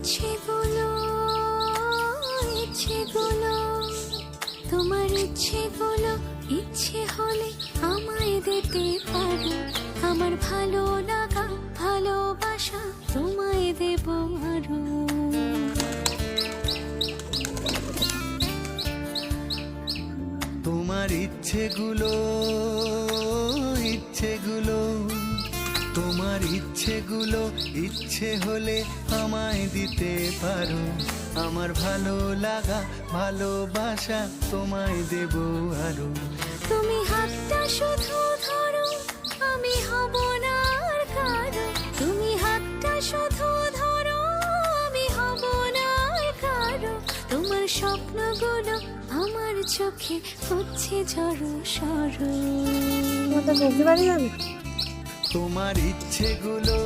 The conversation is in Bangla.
ইচ্ছেগুলো ইচ্ছেগুলো তোমার ইচ্ছেগুলো ইচ্ছে হলে আমায় দিতে পারো। আমার ভালো লাগা ভালোবাসা তোমায় দেব আরো। তোমার ইচ্ছেগুলো ইচ্ছেগুলো তোমার ইচ্ছেগুলো ইচ্ছে হলে আমায় দিতে পারো। আমার ভালো লাগা ভালোবাসা তোমায় দেব আরো। তুমি হাতটা শুধু ধরো, আমি হব না আর কারো। তুমি হাতটা শুধু ধরো, আমি হব না আর কারো। তোমার স্বপ্নগুলো আমার চোখে হচ্ছে ঝড়ো সরো। তোমার তো বলতে পারি আমি। তোমার ইচ্ছেগুলো